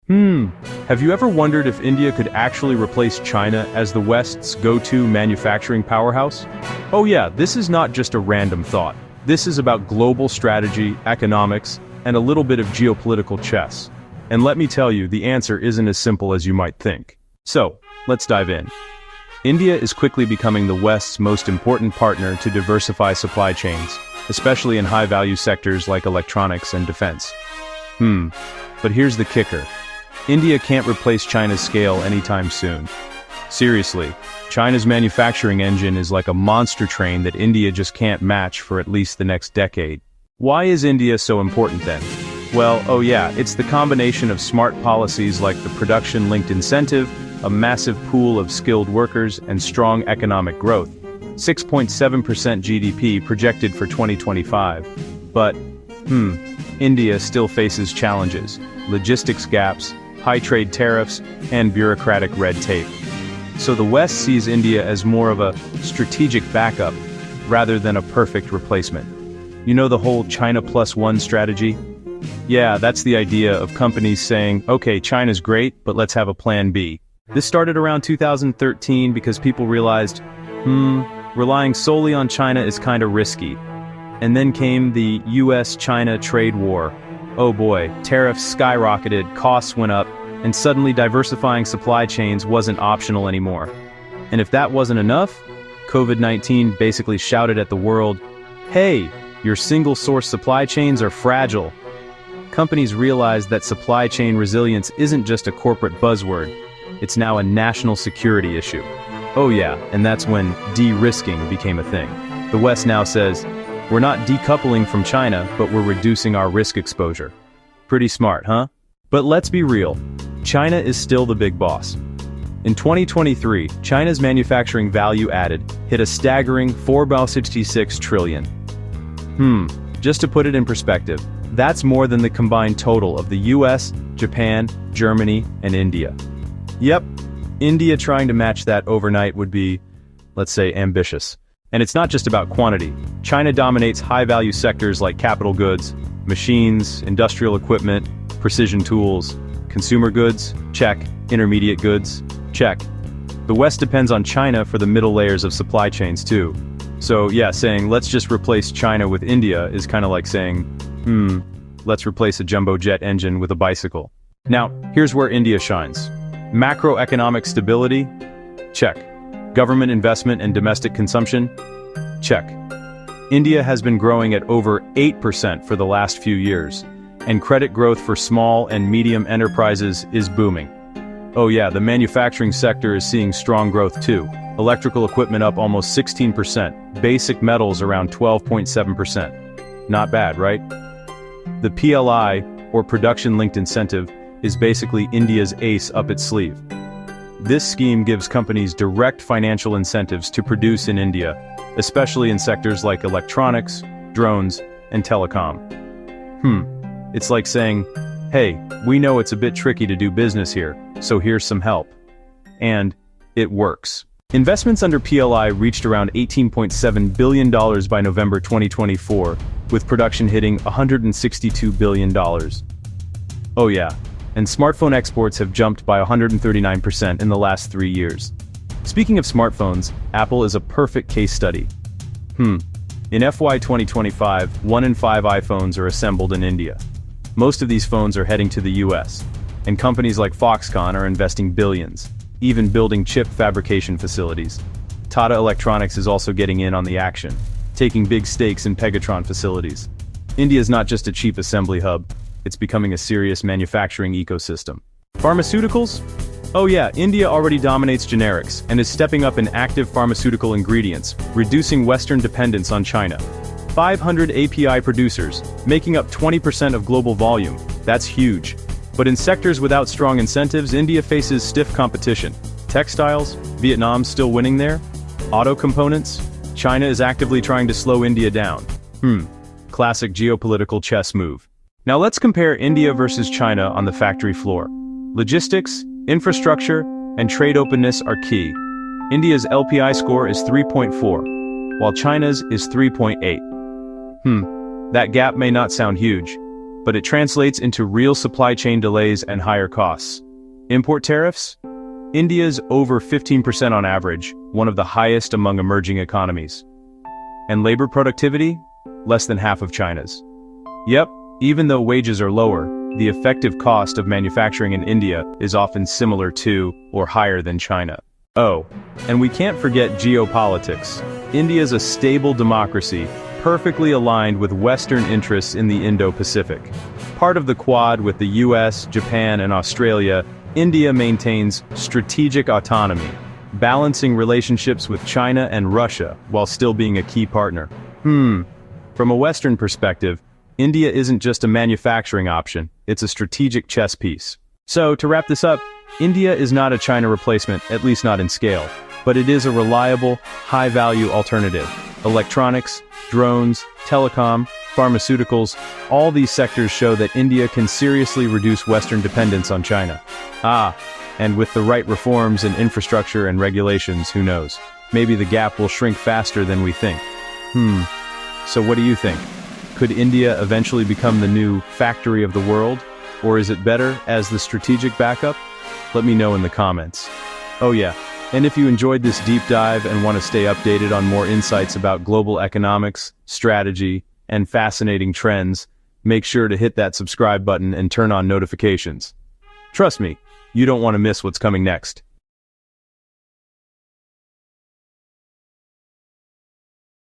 Have you ever wondered if India could actually replace China as the West's go-to manufacturing powerhouse? Oh yeah, this is not just a random thought. This is about global strategy, economics, and a little bit of geopolitical chess. And let me tell you, the answer isn't as simple as you might think. So, let's dive in. India is quickly becoming the West's most important partner to diversify supply chains, especially in high-value sectors like electronics and defense. But here's the kicker. India can't replace China's scale anytime soon. Seriously, China's manufacturing engine is like a monster train that India just can't match for at least the next decade. Why is India so important then? Well, oh yeah, it's the combination of smart policies like the production-linked incentive, a massive pool of skilled workers, and strong economic growth. 6.7% GDP projected for 2025. But, India still faces challenges, logistics gaps, high trade tariffs, and bureaucratic red tape. So the West sees India as more of a strategic backup, rather than a perfect replacement. You know the whole China plus one strategy? Yeah, that's the idea of companies saying, okay, China's great, but let's have a plan B. This started around 2013 because people realized, relying solely on China is kinda risky. And then came the US-China trade war. Oh boy, tariffs skyrocketed, costs went up, and suddenly diversifying supply chains wasn't optional anymore. And if that wasn't enough, COVID-19 basically shouted at the world, hey, your single-source supply chains are fragile. Companies realized that supply chain resilience isn't just a corporate buzzword, it's now a national security issue. Oh yeah, and that's when de-risking became a thing. The West now says, we're not decoupling from China, but we're reducing our risk exposure. Pretty smart, huh? But let's be real. China is still the big boss. In 2023, China's manufacturing value added hit a staggering $4.66 trillion. Just to put it in perspective, that's more than the combined total of the US, Japan, Germany, and India. Yep, India trying to match that overnight would be, let's say, ambitious. And it's not just about quantity. China dominates high-value sectors like capital goods, machines, industrial equipment, precision tools, consumer goods, check, intermediate goods, check. The West depends on China for the middle layers of supply chains too. So yeah, saying let's just replace China with India is kind of like saying, let's replace a jumbo jet engine with a bicycle. Now, here's where India shines. Macroeconomic stability? Check. Government investment and domestic consumption? Check. India has been growing at over 8% for the last few years, and credit growth for small and medium enterprises is booming. Oh yeah, the manufacturing sector is seeing strong growth too. Electrical equipment up almost 16%, basic metals around 12.7%. Not bad, right? The PLI, or production-linked incentive, is basically India's ace up its sleeve. This scheme gives companies direct financial incentives to produce in India, especially in sectors like electronics, drones, and telecom. It's like saying, hey, we know it's a bit tricky to do business here, so here's some help. And it works. Investments under PLI reached around $18.7 billion by November 2024, with production hitting $162 billion. Oh yeah. And smartphone exports have jumped by 139% in the last 3 years. Speaking of smartphones, Apple is a perfect case study. In FY 2025, 1 in 5 iPhones are assembled in India. Most of these phones are heading to the US, and companies like Foxconn are investing billions, even building chip fabrication facilities. Tata Electronics is also getting in on the action, taking big stakes in Pegatron facilities. India is not just a cheap assembly hub. It's becoming a serious manufacturing ecosystem. Pharmaceuticals? Oh yeah, India already dominates generics and is stepping up in active pharmaceutical ingredients, reducing Western dependence on China. 500 API producers, making up 20% of global volume. That's huge. But in sectors without strong incentives, India faces stiff competition. Textiles? Vietnam's still winning there? Auto components? China is actively trying to slow India down. Classic geopolitical chess move. Now let's compare India versus China on the factory floor. Logistics, infrastructure, and trade openness are key. India's LPI score is 3.4, while China's is 3.8. That gap may not sound huge, but it translates into real supply chain delays and higher costs. Import tariffs? India's over 15% on average, one of the highest among emerging economies. And labor productivity? Less than half of China's. Yep, even though wages are lower, the effective cost of manufacturing in India is often similar to or higher than China. Oh, and we can't forget geopolitics. India's a stable democracy, perfectly aligned with Western interests in the Indo-Pacific. Part of the Quad with the US, Japan, and Australia, India maintains strategic autonomy, balancing relationships with China and Russia while still being a key partner. From a Western perspective, India isn't just a manufacturing option, it's a strategic chess piece. So, to wrap this up, India is not a China replacement, at least not in scale, but it is a reliable, high-value alternative. Electronics, drones, telecom, pharmaceuticals, all these sectors show that India can seriously reduce Western dependence on China. And with the right reforms in infrastructure and regulations, who knows? Maybe the gap will shrink faster than we think. So what do you think? Could India eventually become the new factory of the world? Or is it better as the strategic backup? Let me know in the comments. Oh yeah, and if you enjoyed this deep dive and want to stay updated on more insights about global economics, strategy, and fascinating trends, make sure to hit that subscribe button and turn on notifications. Trust me, you don't want to miss what's coming next.